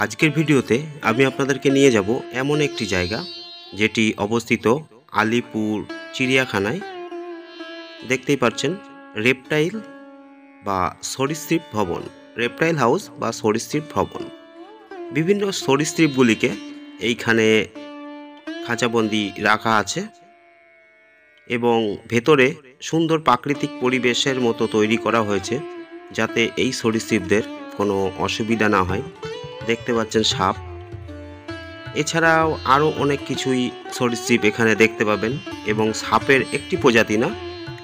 আজকের ভিডিওতে আমি আপনাদেরকে নিয়ে যাব এমন একটি জায়গা যেটি অবস্থিত আলিপুর চিড়িয়াখানায়। দেখতেই পাচ্ছেন রেপটাইল বা সরীসৃপ ভবন, রেপটাইল হাউস বা সরীসৃপ ভবন। বিভিন্ন সরীসৃপগুলিকে এইখানে খাঁচাবন্দি রাখা আছে এবং ভেতরে সুন্দর প্রাকৃতিক পরিবেশের মতো তৈরি করা হয়েছে যাতে এই সরীসৃপদের কোনো অসুবিধা না হয়। দেখতে পাচ্ছেন সাপ, এছাড়াও আরও অনেক কিছুই সরীসৃপ এখানে দেখতে পাবেন এবং সাপের একটি প্রজাতি না,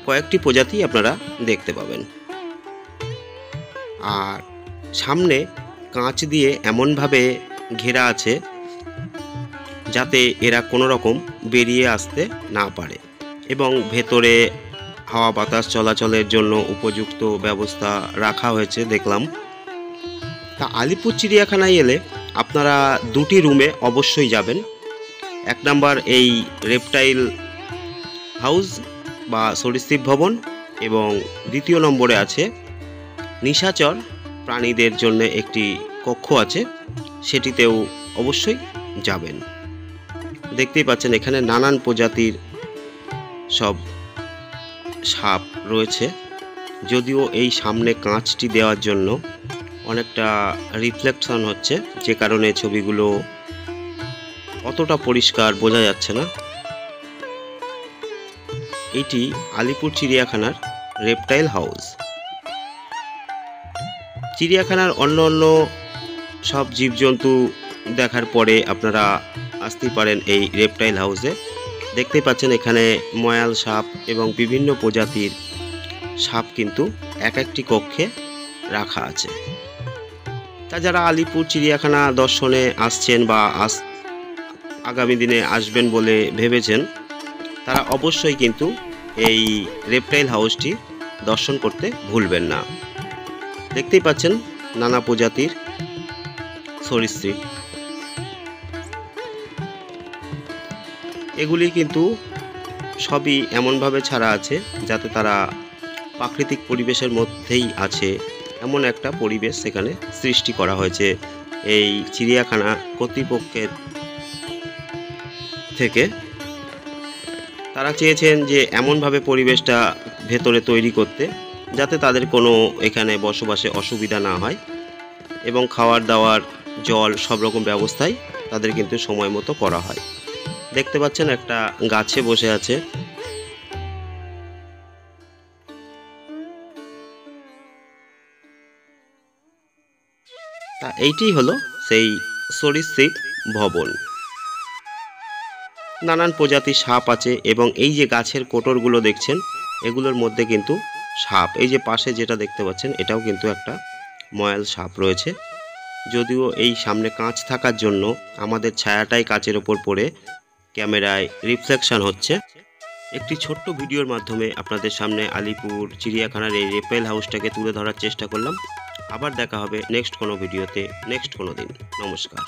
কয়েকটি প্রজাতি আপনারা দেখতে পাবেন। আর সামনে কাঁচ দিয়ে এমনভাবে ঘেরা আছে যাতে এরা কোনো রকম বেরিয়ে আসতে না পারে এবং ভেতরে হাওয়া বাতাস চলাচলের জন্য উপযুক্ত ব্যবস্থা রাখা হয়েছে দেখলাম। তা আলিপুর চিড়িয়াখানায় এলে আপনারা দুটি রুমে অবশ্যই যাবেন। এক নাম্বার এই রেপটাইল হাউস বা সরীসৃপ ভবন এবং দ্বিতীয় নম্বরে আছে নিশাচর প্রাণীদের জন্য একটি কক্ষ আছে, সেটিতেও অবশ্যই যাবেন। দেখতেই পাচ্ছেন এখানে নানান প্রজাতির সব সাপ রয়েছে, যদিও এই সামনে কাঁচটি দেওয়ার জন্য অনেকটা রিফ্লেকশন হচ্ছে, যে কারণে ছবিগুলো অতটা পরিষ্কার বোঝা যাচ্ছে না। এটি আলিপুর চিড়িয়াখানার রেপটাইল হাউস। চিড়িয়াখানার অন্য অন্য সব জীবজন্তু দেখার পরে আপনারা আসতে পারেন এই রেপটাইল হাউসে। দেখতেই পাচ্ছেন এখানে ময়াল সাপ এবং বিভিন্ন প্রজাতির সাপ কিন্তু এক একটি কক্ষে রাখা আছে। তা যারা আলিপুর চিড়িয়াখানা দর্শনে আসছেন বা আগামী দিনে আসবেন বলে ভেবেছেন, তারা অবশ্যই কিন্তু এই রেপটাইল হাউসটি দর্শন করতে ভুলবেন না। দেখতেই পাচ্ছেন নানা প্রজাতির সরীসৃপ, এগুলি কিন্তু সবই এমনভাবে ছাড়া আছে যাতে তারা প্রাকৃতিক পরিবেশের মধ্যেই আছে, এমন একটা পরিবেশ সেখানে সৃষ্টি করা হয়েছে এই চিড়িয়াখানা কর্তৃপক্ষের থেকে। তারা চেয়েছেন যে এমনভাবে পরিবেশটা ভেতরে তৈরি করতে যাতে তাদের কোনো এখানে বসবাসে অসুবিধা না হয় এবং খাওয়ার দাওয়ার জল সব রকম ব্যবস্থাই তাদের কিন্তু সময় মতো করা হয়। দেখতে পাচ্ছেন একটা গাছে বসে আছে। তা এইটি হলো সেই সরীসৃপ ভবন। নানান প্রজাতির সাপ আছে এবং এই যে গাছের কোটরগুলো দেখছেন এগুলোর মধ্যে কিন্তু সাপ, এই যে পাশে যেটা দেখতে পাচ্ছেন এটাও কিন্তু একটা ময়াল সাপ রয়েছে। যদিও এই সামনে কাঁচ থাকার জন্য আমাদের ছায়াটাই কাচের ওপর পড়ে ক্যামেরায় রিফ্লেকশন হচ্ছে। একটি ছোট্ট ভিডিওর মাধ্যমে আপনাদের সামনে আলিপুর চিড়িয়াখানার এই রেপটাইল হাউসটাকে তুলে ধরার চেষ্টা করলাম। আবার দেখা হবে নেক্সট কোনো ভিডিওতে, নেক্সট কোনো দিন। নমস্কার।